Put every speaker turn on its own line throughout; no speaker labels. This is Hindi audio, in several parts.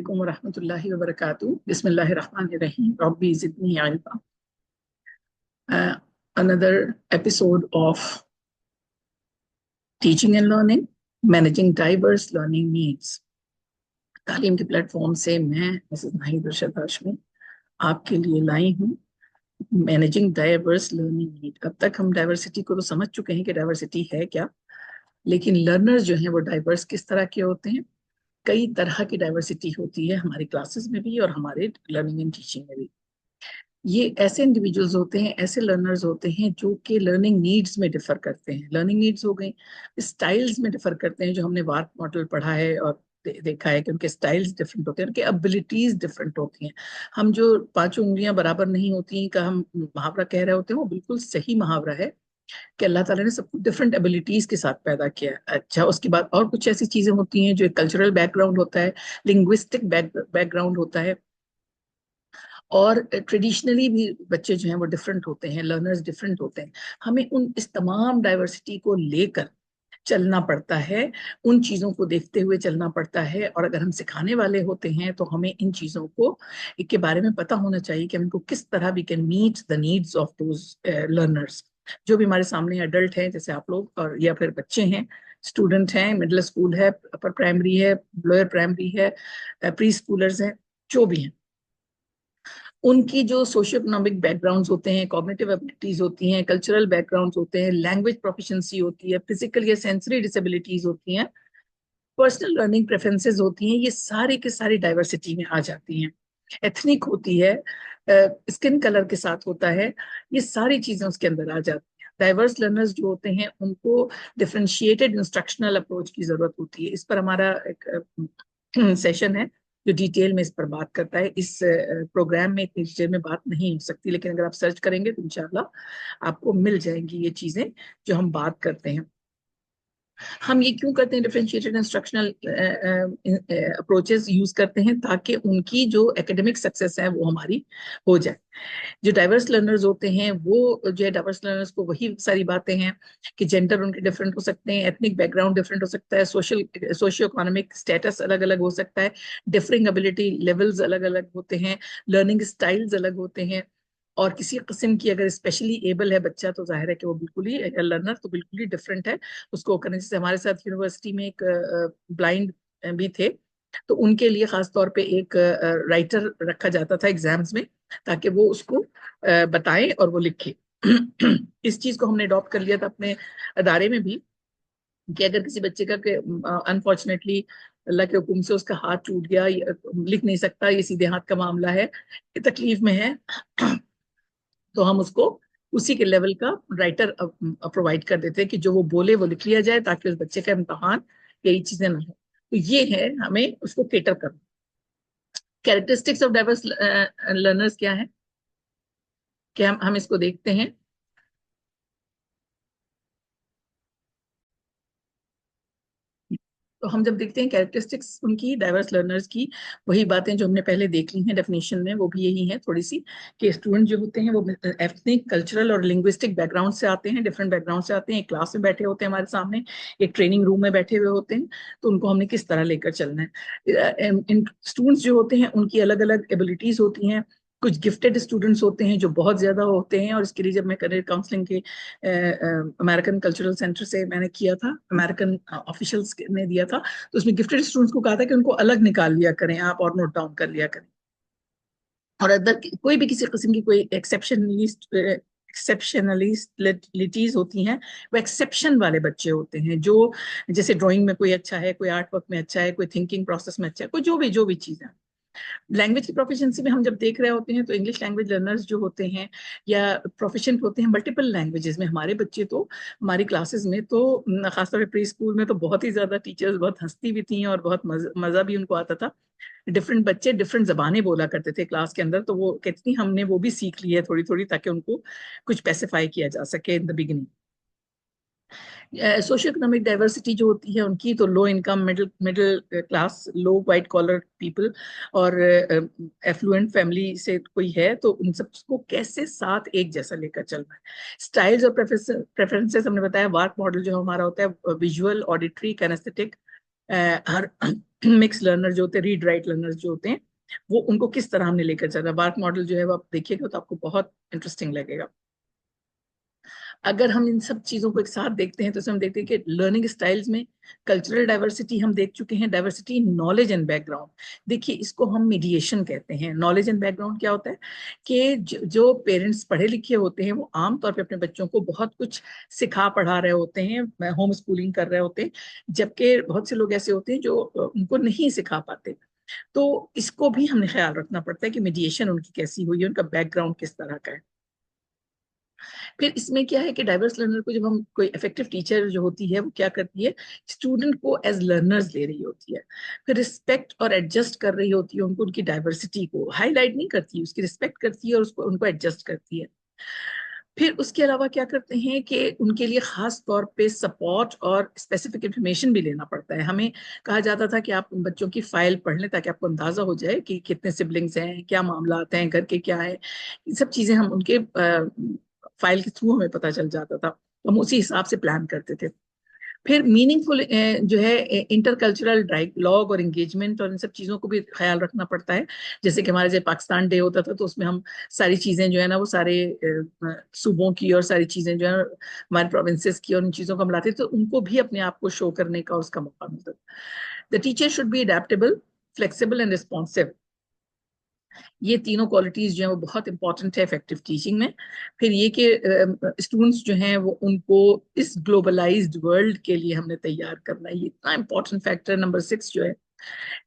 अस्सलामुअलैकुम वरहमतुल्लाहि वबरकातुहू। बिस्मिल्लाहिर्रहमानिर्रहीम। रब्बी ज़िदनी इल्मा। Another episode of Teaching and Learning, Managing Diverse Learning Needs। तालीम के प्लेटफॉर्म से मैं मिसेस नाहिद अरशद हाशमी आपके लिए लाई हूँ मैनेजिंग डाइवर्स लर्निंग नीड। अब तक हम डाइवर्सिटी को तो समझ चुके हैं कि डाइवर्सिटी है क्या, लेकिन लर्नर्स जो हैं वो डाइवर्स किस तरह के होते हैं। कई तरह की डाइवर्सिटी होती है हमारी क्लासेस में भी और हमारे लर्निंग एंड टीचिंग में भी। ये ऐसे इंडिविजुअल्स होते हैं, ऐसे लर्नर्स होते हैं जो कि लर्निंग नीड्स में डिफर करते हैं। लर्निंग नीड्स हो गई, स्टाइल्स में डिफर करते हैं। जो हमने वार्क मॉडल पढ़ा है और देखा है कि उनके स्टाइल्स डिफरेंट होते हैं, उनके एबिलिटीज डिफरेंट होती हैं। हम जो पांचों उंगलियां बराबर नहीं होती का हम मुहावरा कह रहे होते हैं, वो बिल्कुल सही मुहावरा है कि अल्लाह ताला ने सबको डिफरेंट एबिलिटीज के साथ पैदा किया। अच्छा, उसके बाद और कुछ ऐसी चीजें होती हैं जो कल्चरल बैकग्राउंड होता है, लिंग्विस्टिक बैकग्राउंड होता है, और ट्रेडिशनली भी बच्चे जो हैं वो डिफरेंट होते हैं, लर्नर्स डिफरेंट होते हैं। हमें इस तमाम डाइवर्सिटी को लेकर चलना पड़ता है, उन चीजों को देखते हुए चलना पड़ता है। और अगर हम सिखाने वाले होते हैं तो हमें इन चीजों को के बारे में पता होना चाहिए कि हमको किस तरह we can meet the needs of those learners. जो भी हमारे सामने एडल्ट हैं, जैसे आप लोग, और या फिर बच्चे हैं, स्टूडेंट हैं, मिडिल स्कूल है, अपर प्राइमरी है, लोअर प्राइमरी है, प्री स्कूलर्स हैं, जो भी हैं, उनकी जो सोशियो इकोनॉमिक बैकग्राउंड्स होते हैं, कॉग्निटिव एबिलिटीज होती हैं, कल्चरल बैकग्राउंड्स होते हैं, लैंग्वेज प्रोफिशिएंसी होती है, फिजिकल या सेंसरी डिसेबिलिटीज होती हैं, पर्सनल लर्निंग प्रेफरेंसेस होती हैं, ये सारी की सारी डाइवर्सिटी में आ जाती हैं। एथनिक होती है, स्किन कलर के साथ होता है, ये सारी चीजें उसके अंदर आ जाती हैं। डाइवर्स लर्नर्स जो होते हैं उनको डिफरेंशिएटेड इंस्ट्रक्शनल अप्रोच की जरूरत होती है। इस पर हमारा एक सेशन है जो डिटेल में इस पर बात करता है। इस प्रोग्राम में इतनी डिटेल में बात नहीं हो सकती, लेकिन अगर आप सर्च करेंगे तो इंशाल्लाह आपको मिल जाएंगी ये चीजें जो हम बात करते हैं। हम ये क्यों करते हैं, डिफरेंशिएटेड इंस्ट्रक्शनल अप्रोचेस यूज करते हैं, ताकि उनकी जो एकेडमिक सक्सेस है वो हमारी हो जाए। जो डाइवर्स लर्नर्स होते हैं वो जो है, डाइवर्स लर्नर्स को वही सारी बातें हैं कि जेंडर उनके डिफरेंट हो सकते हैं, एथनिक बैकग्राउंड डिफरेंट हो सकता है, सोशियो इकोनॉमिक स्टेटस अलग अलग हो सकता है, डिफरिंग एबिलिटी लेवल्स अलग अलग होते हैं, लर्निंग स्टाइल्स अलग होते हैं। और किसी किस्म की अगर स्पेशली एबल है बच्चा तो जाहिर है कि वो बिल्कुल ही लर्नर तो बिल्कुल ही डिफरेंट है उसको करने से। हमारे साथ यूनिवर्सिटी में एक ब्लाइंड भी थे, तो उनके लिए खास तौर पे एक राइटर रखा जाता था एग्जाम्स में, ताकि वो उसको बताएं और वो लिखे। इस चीज को हमने अडॉप्ट कर लिया था अपने अदारे में भी, कि अगर किसी बच्चे का अनफॉर्चुनेटली अल्लाह के हुक्म से उसका हाथ टूट गया, लिख नहीं सकता, ये सीधे हाथ का मामला है, ये तकलीफ में है, तो हम उसको उसी के लेवल का राइटर प्रोवाइड कर देते हैं कि जो वो बोले वो लिख लिया जाए, ताकि उस बच्चे का इम्तहान यही चीजें ना हो। तो ये है हमें उसको केटर करना। कैरेक्टरिस्टिक्स ऑफ डाइवर्स लर्नर्स क्या है, क्या हम इसको देखते हैं। तो हम जब देखते हैं कैरेक्टरिस्टिक्स उनकी डाइवर्स लर्नर्स की, वही बातें जो हमने पहले देख ली हैं डेफिनेशन में, वो भी यही है थोड़ी सी, कि स्टूडेंट जो होते हैं वो एथनिक, कल्चरल और लिंग्विस्टिक बैकग्राउंड से आते हैं, डिफरेंट बैकग्राउंड से आते हैं। एक क्लास में बैठे होते हैं हमारे सामने, एक ट्रेनिंग रूम में बैठे हुए होते हैं, तो उनको हमने किस तरह लेकर चलना है। इन स्टूडेंट्स जो होते हैं उनकी अलग अलग एबिलिटीज होती हैं। कुछ गिफ्टेड स्टूडेंट्स होते हैं जो बहुत ज्यादा होते हैं, और इसके लिए जब मैं करियर काउंसलिंग के अमेरिकन कल्चरल सेंटर से मैंने किया था, अमेरिकन ऑफिशियल्स ने दिया था, तो उसमें गिफ्टेड स्टूडेंट्स को कहा था कि उनको अलग निकाल लिया करें आप और नोट डाउन कर लिया करें। और अदर कोई भी किसी किस्म की कोई एक्सेप्शनलिटीज होती हैं, वो एक्सेप्शन वाले बच्चे होते हैं, जो जैसे ड्राइंग में कोई अच्छा है, कोई आर्ट वर्क में अच्छा है, कोई थिंकिंग प्रोसेस में अच्छा है, कोई जो भी चीज है। लैंग्वेज की प्रोफिशिएंसी में हम जब देख रहे होते हैं तो इंग्लिश लैंग्वेज लर्नर्स जो होते हैं या प्रोफिशिएंट होते हैं मल्टीपल लैंग्वेजेस में। हमारे बच्चे तो हमारी क्लासेस में तो खासतौर पर प्री स्कूल में तो बहुत ही ज्यादा टीचर्स बहुत हंसती भी थी और बहुत मजा भी उनको आता था। डिफरेंट बच्चे डिफरेंट जबानें बोला करते थे क्लास के अंदर, तो वो कहती थी हमने वो भी सीख ली है थोड़ी थोड़ी, ताकि उनको कुछ स्पेसिफाई किया जा सके in the beginning. Socio economic diversity जो होती है उनकी, तो low income, middle middle class, low white collar people, और एफ्लुएंट फैमिली से कोई है, तो उन सबको कैसे साथ एक जैसा लेकर चलना है। स्टाइल्स और प्रेफरेंसेस हमने बताया। वार्क मॉडल जो हमारा होता है विजुअल, ऑडिटरी, कैनेस्थेटिक, हर मिक्स लर्नर जो होते हैं, रीड राइट लर्नर्स जो होते हैं, वो उनको किस तरह हमने लेकर चलना। वार्क मॉडल जो है वो आप देखिएगा तो आपको बहुत इंटरेस्टिंग लगेगा। अगर हम इन सब चीजों को एक साथ देखते हैं तो हम देखते हैं कि लर्निंग स्टाइल्स में कल्चरल डाइवर्सिटी हम देख चुके हैं, डाइवर्सिटी नॉलेज एंड बैकग्राउंड। देखिए इसको हम मीडिएशन कहते हैं। नॉलेज एंड बैकग्राउंड क्या होता है कि जो पेरेंट्स पढ़े लिखे होते हैं वो आमतौर पे अपने बच्चों को बहुत कुछ सिखा पढ़ा रहे होते हैं, होम स्कूलिंग कर रहे होते हैं, जबकि बहुत से लोग ऐसे होते हैं जो उनको नहीं सिखा पाते। तो इसको भी हमें ख्याल रखना पड़ता है कि मीडिएशन उनकी कैसी हुई है, उनका बैकग्राउंड किस तरह का है। फिर इसमें क्या है कि डाइवर्स लर्नर को जब हम, कोई इफेक्टिव टीचर जो होती है वो क्या करती है, स्टूडेंट को एज लर्नर्स ले रही होती है, फिर रिस्पेक्ट और एडजस्ट कर रही होती है उनको, उनकी डाइवर्सिटी को हाईलाइट नहीं करती, उसकी रिस्पेक्ट करती है और उसको उनको एडजस्ट करती है। फिर उसके अलावा क्या करते हैं कि उनके लिए खास तौर पे सपोर्ट और स्पेसिफिक इंफॉर्मेशन भी लेना पड़ता है। हमें कहा जाता था कि आप उन बच्चों की फाइल पढ़ लें ताकि आपको अंदाजा हो जाए कि कितने सिबलिंग्स हैं, क्या मामला हैं, घर के क्या है, ये सब चीजें हम उनके फाइल के थ्रू हमें पता चल जाता था, तो हम उसी हिसाब से प्लान करते थे। फिर मीनिंगफुल जो है इंटरकल्चरल डायलॉग और एंगेजमेंट और इन सब चीज़ों को भी ख्याल रखना पड़ता है। जैसे कि हमारे जब पाकिस्तान डे होता था तो उसमें हम सारी चीज़ें जो है ना वो सारे सूबों की और सारी चीज़ें जो है हमारे प्रोविंसेस की और उन चीज़ों को हम लाते तो उनको भी अपने आप को शो करने का उसका मौका मिलता था। The teacher should be adaptable, flexible and responsive. ये तीनों क्वालिटीज जो है वो बहुत इंपॉर्टेंट है इफेक्टिव टीचिंग में। फिर ये कि स्टूडेंट्स जो हैं वो उनको इस ग्लोबलाइज्ड वर्ल्ड के लिए हमने तैयार करना है, ये इतना इंपॉर्टेंट फैक्टर नंबर 6 जो है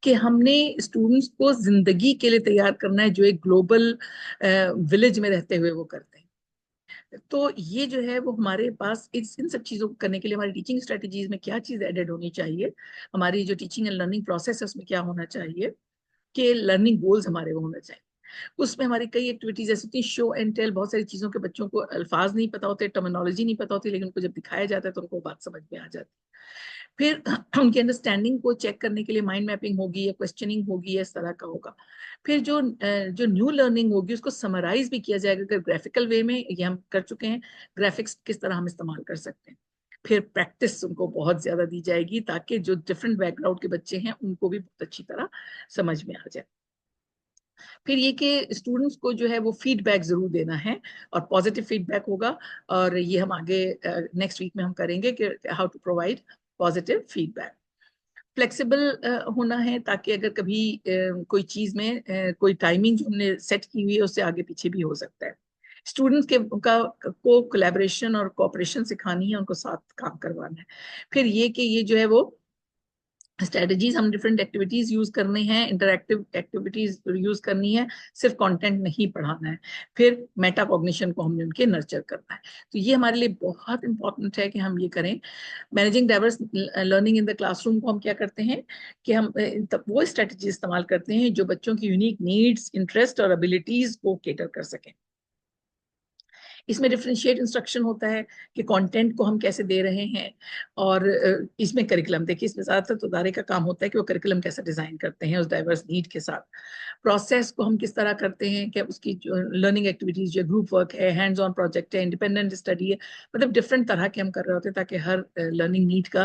कि हमने स्टूडेंट्स को जिंदगी के लिए तैयार करना है जो एक ग्लोबल विलेज में रहते हुए वो करते हैं। तो ये जो है वो हमारे पास इन सब चीजों को करने के लिए हमारी टीचिंग स्ट्रेटेजीज में क्या चीज एडेड होनी चाहिए, हमारी जो टीचिंग एंड लर्निंग प्रोसेस है उसमें क्या होना चाहिए, कि लर्निंग गोल्स हमारे वो होना चाहिए। उसमें हमारी कई एक्टिविटीज ऐसी होती हैं, शो एंड टेल, बहुत सारी चीजों के बच्चों को अल्फाज नहीं पता होते, टर्मिनोलॉजी नहीं पता होती, लेकिन उनको जब दिखाया जाता है तो उनको बात समझ में आ जाती है। फिर उनकी अंडरस्टैंडिंग को चेक करने के लिए माइंड मैपिंग होगी या क्वेश्चनिंग होगी या इस तरह का होगा। फिर जो न्यू लर्निंग होगी उसको समराइज भी किया जाएगा, अगर ग्राफिकल वे में, ये हम कर चुके हैं, ग्राफिक्स किस तरह हम इस्तेमाल कर सकते हैं। फिर प्रैक्टिस उनको बहुत ज्यादा दी जाएगी ताकि जो डिफरेंट बैकग्राउंड के बच्चे हैं उनको भी बहुत अच्छी तरह समझ में आ जाए। फिर ये कि स्टूडेंट्स को जो है वो फीडबैक जरूर देना है और पॉजिटिव फीडबैक होगा, और ये हम आगे नेक्स्ट वीक में हम करेंगे कि how to provide positive feedback. Flexible होना है ताकि अगर कभी कोई चीज में कोई टाइमिंग जो हमने सेट की हुई है उससे आगे पीछे भी हो सकता है। स्टूडेंट्स के का को कोलैबोरेशन और कोऑपरेशन सिखानी है, उनको साथ काम करवाना है। फिर ये कि ये जो है वो स्ट्रेटजीज हम डिफरेंट एक्टिविटीज यूज करने हैं, इंटरैक्टिव एक्टिविटीज यूज करनी है, सिर्फ कंटेंट नहीं पढ़ाना है। फिर मेटा कॉग्निशन को हमने उनके नर्चर करना है। तो ये हमारे लिए बहुत इंपॉर्टेंट है कि हम ये करें। Managing diverse learning in the classroom को हम क्या करते हैं कि हम वो स्ट्रेटजी इस्तेमाल करते हैं जो बच्चों की यूनिक नीड्स, इंटरेस्ट और एबिलिटीज को केटर कर सकें। इसमें डिफरेंशिएट इंस्ट्रक्शन होता है कि कंटेंट को हम कैसे दे रहे हैं, और इसमें करिकुलम, देखिए इसमें ज्यादातर तो दायरे का काम होता है कि वो करिकुलम कैसे डिजाइन करते हैं उस डाइवर्स नीड के साथ। प्रोसेस को हम किस तरह करते हैं कि उसकी जो लर्निंग एक्टिविटीज, जो ग्रुप वर्क है, हैंड्स ऑन प्रोजेक्ट है, इंडिपेंडेंट स्टडी है, मतलब डिफरेंट तरह के हम कर रहे होते हैं ताकि हर लर्निंग नीड का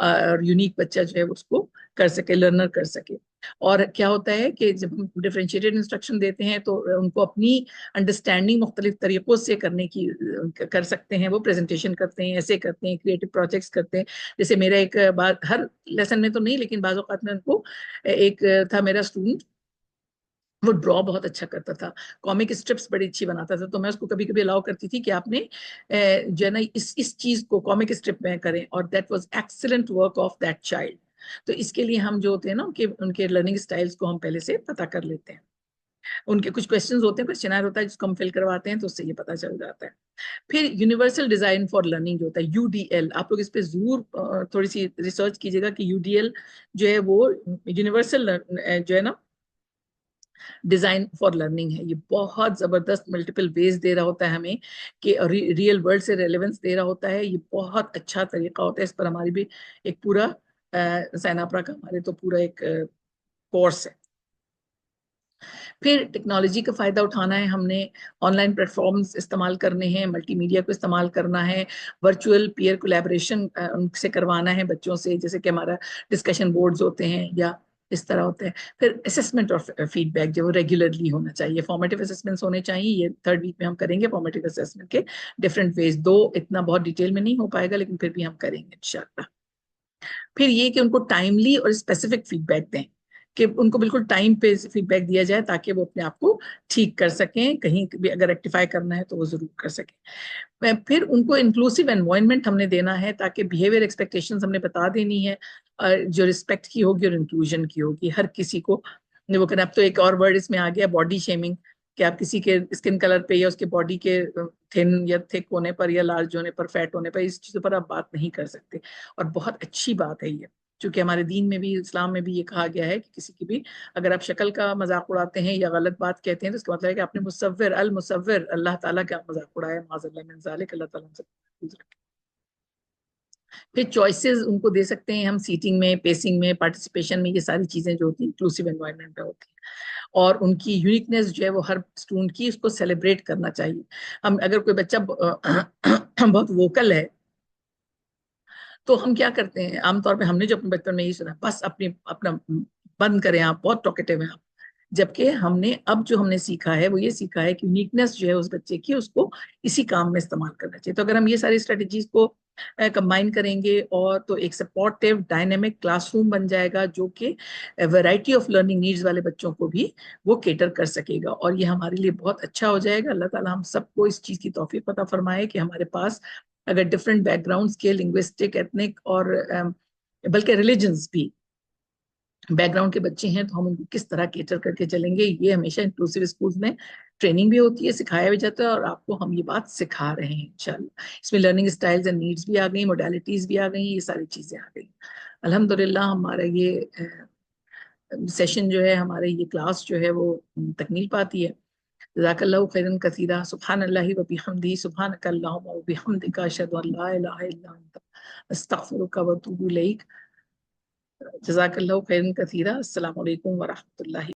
और यूनिक बच्चा जो है उसको कर सके, लर्नर कर सके। और क्या होता है कि जब हम डिफरेंशिएटेड इंस्ट्रक्शन देते हैं तो उनको अपनी अंडरस्टैंडिंग मुख्तलिफ तरीकों से करने की कर सकते हैं। वो प्रेजेंटेशन करते हैं, ऐसे करते हैं, क्रिएटिव प्रोजेक्ट्स करते हैं। जैसे मेरा एक बार, हर लेसन में तो नहीं लेकिन बाज़ औक़ात में उनको, एक था मेरा स्टूडेंट, वो ड्रॉ बहुत अच्छा करता था, कॉमिक स्ट्रिप्स बड़ी अच्छी बनाता था, तो मैं उसको कभी कभी अलाउ करती थी कि आपने जो है ना इस चीज को कॉमिक स्ट्रिप में करें, और that was excellent work of that child. तो इसके लिए हम जो होते हैं ना उनके लर्निंग स्टाइल्स को हम पहले से पता कर लेते हैं। उनके कुछ क्वेश्चंस होते हैं, क्वेश्चनर होता है जिसको हम फिल करवाते हैं, तो उससे ये पता चल जाता है। फिर यूनिवर्सल डिजाइन फॉर लर्निंग जो होता है, यूडीएल, आप लोग इस पे जरूर थोड़ी सी रिसर्च कीजिएगा कि यूडीएल जो है वो यूनिवर्सल जो है ना डिजाइन फॉर लर्निंग है। ये बहुत जबरदस्त मल्टीपल वेज दे रहा होता है हमें, कि रियल वर्ल्ड से रेलेवेंस दे रहा होता है। ये बहुत अच्छा तरीका होता है, इस पर हमारी भी एक पूरा सैनाप्रा का हमारे तो पूरा एक कोर्स है। फिर टेक्नोलॉजी का फायदा उठाना है हमने, ऑनलाइन प्लेटफॉर्म्स इस्तेमाल करने हैं, मल्टीमीडिया को इस्तेमाल करना है, वर्चुअल पीयर कोलैबोरेशन उनसे करवाना है बच्चों से, जैसे कि हमारा डिस्कशन बोर्ड्स होते हैं या इस तरह होता है। फिर असेसमेंट और फीडबैक जो रेगुलरली होना चाहिए, फॉर्मेटिव असेसमेंट्स होने चाहिए, ये थर्ड वीक में हम करेंगे फॉर्मेटिव असेसमेंट के डिफरेंट वेज, दो इतना बहुत डिटेल में नहीं हो पाएगा लेकिन फिर भी हम करेंगे इंशाल्लाह। फिर ये कि उनको टाइमली और स्पेसिफिक फीडबैक दें, कि उनको बिल्कुल टाइम पे फीडबैक दिया जाए ताकि वो अपने आप को ठीक कर सकें, कहीं भी अगर रेक्टिफाई करना है तो वो जरूर कर सकें। फिर उनको इंक्लूसिव एनवायरनमेंट हमने देना है ताकि बिहेवियर एक्सपेक्टेशंस हमने बता देनी है, जो रिस्पेक्ट की होगी और इंक्लूजन की होगी, हर किसी को वो करें। अब तो एक और वर्ड इसमें आ गया, बॉडी शेमिंग, कि आप किसी के स्किन कलर पे या उसके बॉडी के थिन या थिक होने पर या लार्ज होने पर, फैट होने पर, इस चीजों पर आप बात नहीं कर सकते। और बहुत अच्छी बात है ये, क्योंकि हमारे दीन में भी, इस्लाम में भी ये कहा गया है कि किसी की भी अगर आप शक्ल का मजाक उड़ाते हैं या गलत बात कहते हैं तो इसका मतलब है कि आपने मुसव्विर अल मुसव्विर अल्लाह ताला का मजाक उड़ाया, माज़अल्लाह मिन ज़ालिक, अल्लाह ताला हमसे दूर रखे। फिर चॉइसेस उनको दे सकते हैं हम, सीटिंग में, पेसिंग में, पार्टिसिपेशन में, ये सारी चीजें जो होती हैं इंक्लूसिव एनवायरनमेंट में होती हैं। और उनकी यूनिकनेस जो है वो हर स्टूडेंट की, उसको सेलिब्रेट करना चाहिए। हम अगर कोई बच्चा बहुत वोकल है तो हम क्या करते हैं आमतौर पे, हमने जो अपने बचपन में यही सुना, बस अपनी अपना बंद करें, आप बहुत टॉकेटिव हैं आप। जबकि हमने अब जो हमने सीखा है वो ये सीखा है कि यूनिकनेस जो है उस बच्चे की, उसको इसी काम में इस्तेमाल करना चाहिए। तो अगर हम ये सारी स्ट्रेटजीज को कंबाइन करेंगे और तो एक सपोर्टिव डायनेमिक क्लासरूम बन जाएगा जो कि वैरायटी ऑफ लर्निंग नीड्स वाले बच्चों को भी वो केटर कर सकेगा। और ये हमारे लिए बहुत अच्छा हो जाएगा। अल्लाह ताला हम सबको इस चीज़ की तौफीक अता फरमाए कि हमारे पास अगर डिफरेंट बैकग्राउंड्स के, लिंग्विस्टिक, एथनिक और बल्कि रिलीजन्स भी बैकग्राउंड के बच्चे हैं तो हम उनको किस तरह केटर करके चलेंगे, ये हमेशा इंक्लूसिव स्कूल्स में ट्रेनिंग भी होती है, सिखाया भी जाता है, और आपको हम ये बात सिखा रहे हैं इंशाल्लाह। इसमें लर्निंग स्टाइल्स एंड नीड्स भी आ गई, मोडालिटीज भी आ गई, ये सारी चीजें आ गई। अल्हम्दुलिल्लाह हमारा ये सेशन जो है, हमारे ये क्लास जो है वो तकमील पाती है। जज़ाकल्लाहु खैरन कसीरा, सुब्हानल्लाहि व बिहम्दिही, सुब्हानक अल्लाहुम्मा व बिहम्दिका, अशहदु अन ला इलाहा इल्ला अंता, अस्तगफिरुका व अतूबु इलैक। जज़ाकल्लाहु खैरन कसीरा। अस्सलामु अलैकुम व रहमतुल्लाहि